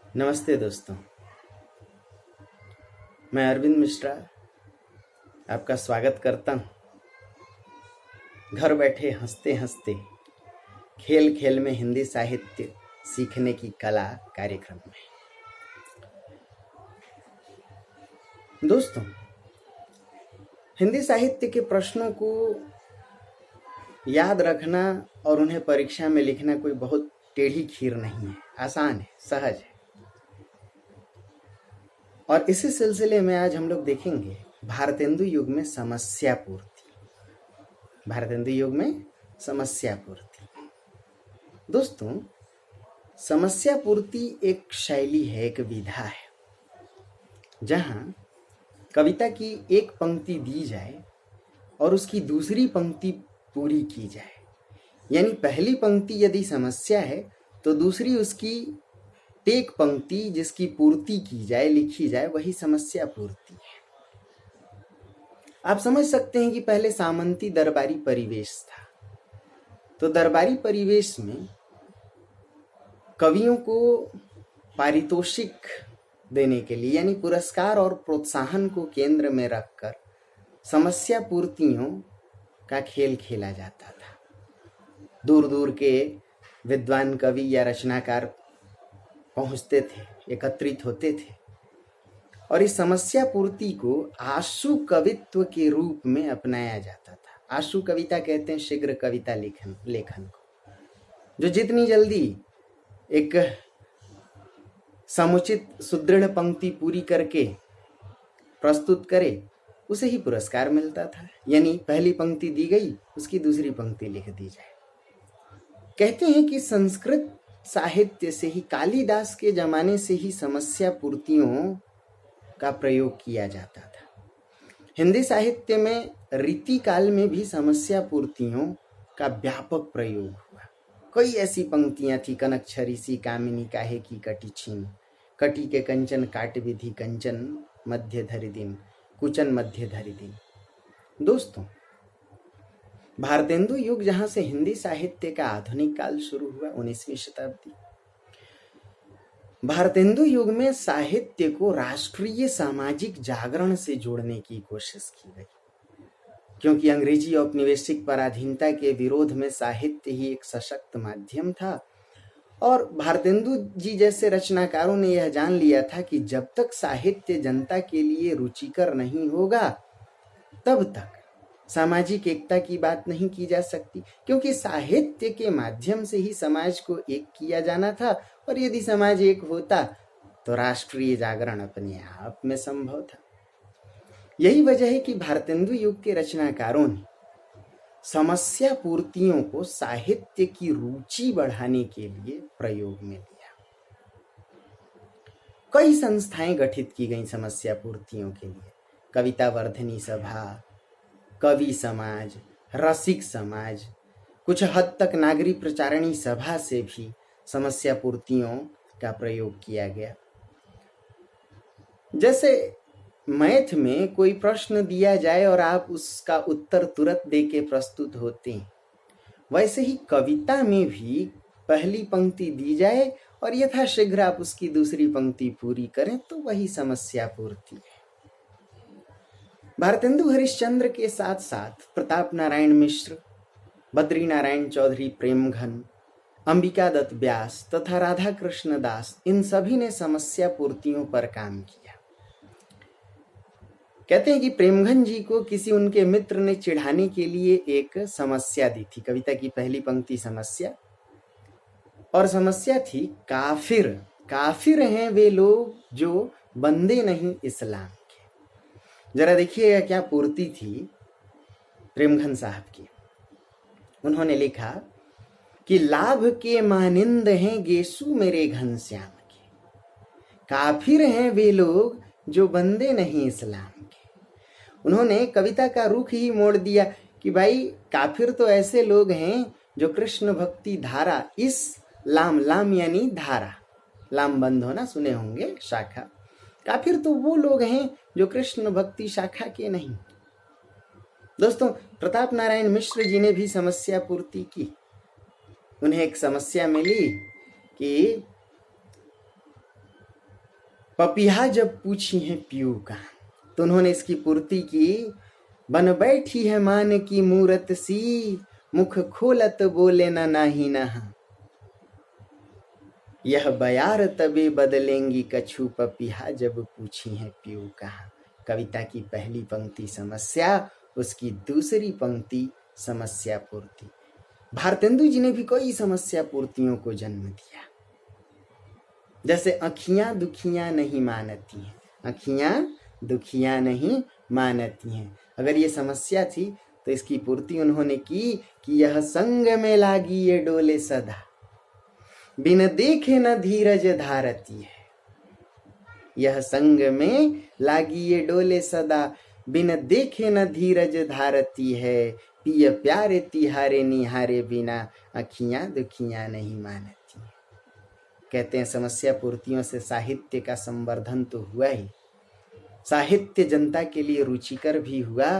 नमस्ते दोस्तों, मैं अरविंद मिश्रा आपका स्वागत करता हूँ। घर बैठे हंसते हंसते खेल खेल में हिंदी साहित्य सीखने की कला कार्यक्रम में। दोस्तों, हिंदी साहित्य के प्रश्नों को याद रखना और उन्हें परीक्षा में लिखना कोई बहुत टेढ़ी खीर नहीं है, आसान है, सहज है। और इसी सिलसिले में आज हम लोग देखेंगे भारतेंदु युग में समस्या पूर्ति। भारतेंदु युग में समस्या पूर्ति। दोस्तों, समस्या पूर्ति एक शैली है, एक विधा है, जहां कविता की एक पंक्ति दी जाए और उसकी दूसरी पंक्ति पूरी की जाए। यानी पहली पंक्ति यदि समस्या है तो दूसरी उसकी टेक पंक्ति जिसकी पूर्ति की जाए, लिखी जाए, वही समस्या पूर्ति है। आप समझ सकते हैं कि पहले सामंती दरबारी परिवेश था, तो दरबारी परिवेश में कवियों को पारितोषिक देने के लिए यानी पुरस्कार और प्रोत्साहन को केंद्र में रखकर समस्या पूर्तियों का खेल खेला जाता था। दूर दूर के विद्वान कवि या रचनाकार पहुंचते थे, एकत्रित होते थे और इस समस्या पूर्ति को आशु कवित्व के रूप में अपनाया जाता था। आशु कविता कहते हैं शीघ्र कविता लेखन को, जो जितनी जल्दी एक समुचित सुदृढ़ पंक्ति पूरी करके प्रस्तुत करे उसे ही पुरस्कार मिलता था। यानी पहली पंक्ति दी गई, उसकी दूसरी पंक्ति लिख दी जाए। कहते हैं कि संस्कृत साहित्य से ही, कालिदास के जमाने से ही समस्या पूर्तियों का प्रयोग किया जाता था। हिंदी साहित्य में रीति काल में भी समस्या पूर्तियों का व्यापक प्रयोग हुआ। कई ऐसी पंक्तियां थी, कनक छरीसी कामिनी काहे की कटी छीन, कटी के कंचन काट विधि कंचन मध्य धरि दिन, कुचन मध्य धरि दिन। दोस्तों, भारतेंदु युग जहां से हिंदी साहित्य का आधुनिक काल शुरू हुआ, 19वीं शताब्दी, भारतेंदु युग में साहित्य को राष्ट्रीय सामाजिक जागरण से जोड़ने की कोशिश की गई, क्योंकि अंग्रेजी औपनिवेशिक पराधीनता के विरोध में साहित्य ही एक सशक्त माध्यम था। और भारतेंदु जी जैसे रचनाकारों ने यह जान लिया था कि जब तक साहित्य जनता के लिए रुचिकर नहीं होगा तब तक सामाजिक एकता की बात नहीं की जा सकती, क्योंकि साहित्य के माध्यम से ही समाज को एक किया जाना था। और यदि समाज एक होता तो राष्ट्रीय जागरण अपने आप में संभव था। यही वजह है कि भारतेंदु युग के रचनाकारों ने समस्या पूर्तियों को साहित्य की रुचि बढ़ाने के लिए प्रयोग में लिया। कई संस्थाएं गठित की गई समस्या पूर्तियों के लिए। कविता वर्धनी सभा, कवि समाज, रसिक समाज, कुछ हद तक नागरी प्रचारणी सभा से भी समस्या पूर्तियों का प्रयोग किया गया। जैसे मैथ में कोई प्रश्न दिया जाए और आप उसका उत्तर तुरंत देके प्रस्तुत होते हैं, वैसे ही कविता में भी पहली पंक्ति दी जाए और यथाशीघ्र आप उसकी दूसरी पंक्ति पूरी करें तो वही समस्या पूर्ति है। भारतेंदु हरिश्चंद्र के साथ साथ प्रताप नारायण मिश्र, बद्री नारायण चौधरी प्रेमघन, अंबिका दत्त व्यास तथा राधा कृष्ण दास, इन सभी ने समस्या पूर्तियों पर काम किया। कहते हैं कि प्रेमघन जी को किसी उनके मित्र ने चिढ़ाने के लिए एक समस्या दी थी। कविता की पहली पंक्ति समस्या, और समस्या थी काफिर, काफिर हैं वे लोग जो बंदे नहीं इस्लाम के। जरा देखिएगा क्या पूर्ति थी प्रेमघन साहब की। उन्होंने लिखा कि लाभ के मानिंद हैं गेसु मेरे घनश्याम के, काफिर हैं वे लोग जो बंदे नहीं इस्लाम के। उन्होंने कविता का रुख ही मोड़ दिया कि भाई काफिर तो ऐसे लोग हैं जो कृष्ण भक्ति धारा, इस लाम यानी धारा, लाम बंध होना सुने होंगे, शाखा, काफिर तो वो लोग हैं जो कृष्ण भक्ति शाखा के नहीं। दोस्तों, प्रताप नारायण मिश्र जी ने भी समस्या पूर्ति की। उन्हें एक समस्या मिली कि पपिहा जब पूछी है पीऊ कहाँ, तो उन्होंने इसकी पूर्ति की। बन बैठी है मान की मूरत सी, मुख खोलत बोले न नाही नहा। यह बयार तबे बदलेंगी कछु, पपिहा जब पूछी है पीऊ कहाँ। कविता की पहली पंक्ति समस्या, उसकी दूसरी पंक्ति समस्या पूर्ति। भारतेंदु जी ने भी कई समस्या पूर्तियों को जन्म दिया। जैसे अखियां दुखियां नहीं मानती हैं, अखियां दुखियां नहीं मानती हैं। अगर ये समस्या थी तो इसकी पूर्ति उन्होंने की कि यह संग में लागी ये डोले सदा, बिन देखे न धीरज धारती है। यह संग में लागी ये डोले सदा, बिन देखे न धीरज धारती है। पिय प्यारे तिहारे निहारे बिना, अखियां दुखियां नहीं मानती। कहते हैं समस्या पूर्तियों से साहित्य का संवर्धन तो हुआ ही, साहित्य जनता के लिए रुचिकर भी हुआ।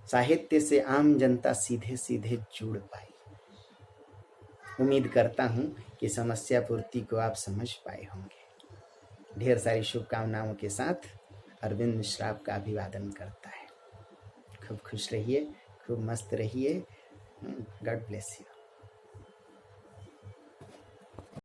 साहित्य से आम जनता सीधे सीधे जुड़ पाई। उम्मीद करता हूं कि समस्या पूर्ति को आप समझ पाए होंगे। ढेर सारी शुभकामनाओं के साथ अरविंद मिश्रा आपका अभिवादन करता है। खूब खुश रहिए, खूब मस्त रहिए। God bless you.